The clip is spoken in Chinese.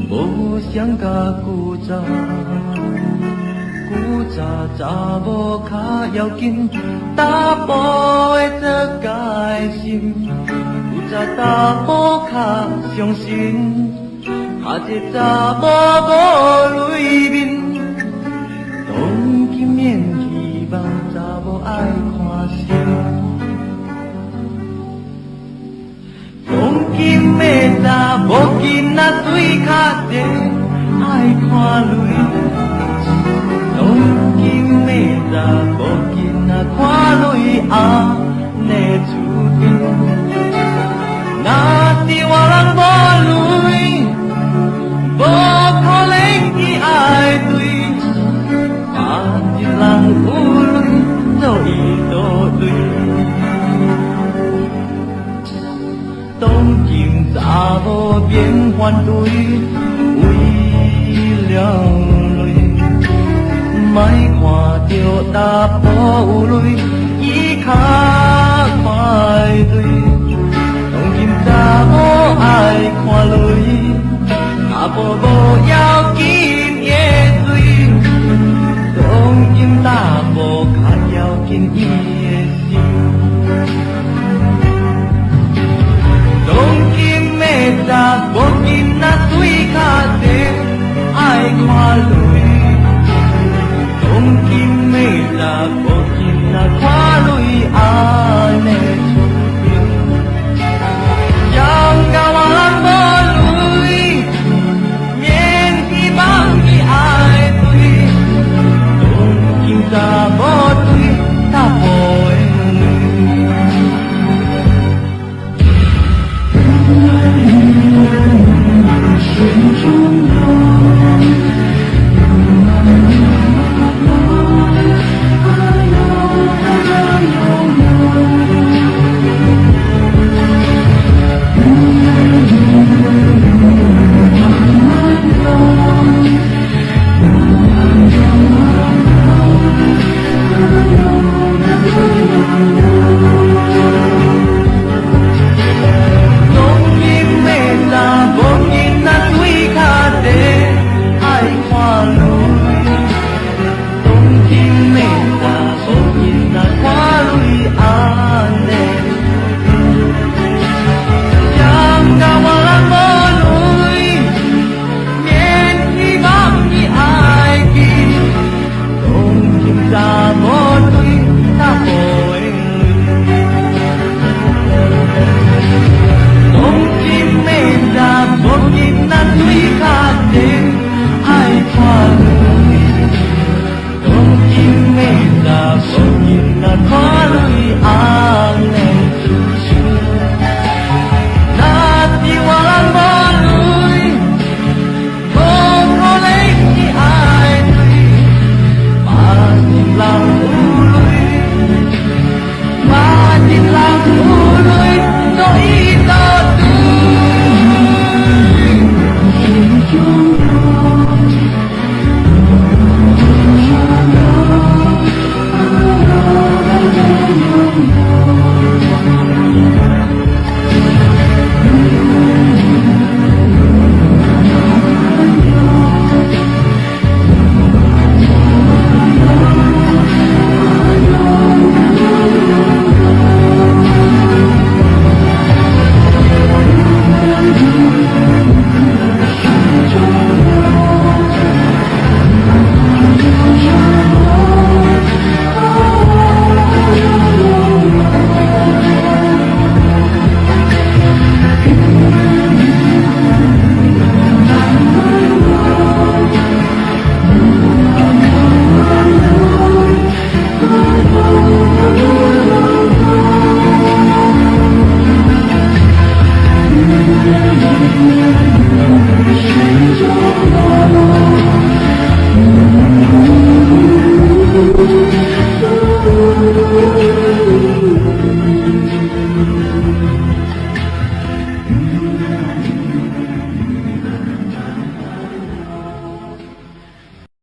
无想甲古早，古早查某较要紧，查甫的做改心，古早查某较伤心，下一查某无泪面，当今免希望查某爱看星。当今的查某囡仔水较济，爱看泪。当今的查某囡仔看泪暗的厝边。若是我人无泪，无可能去爱对。把一人有泪，做伊多泪。当今查某免反对，为了泪，莫看着查甫有泪，伊较快乐。当今查某爱看泪，查甫无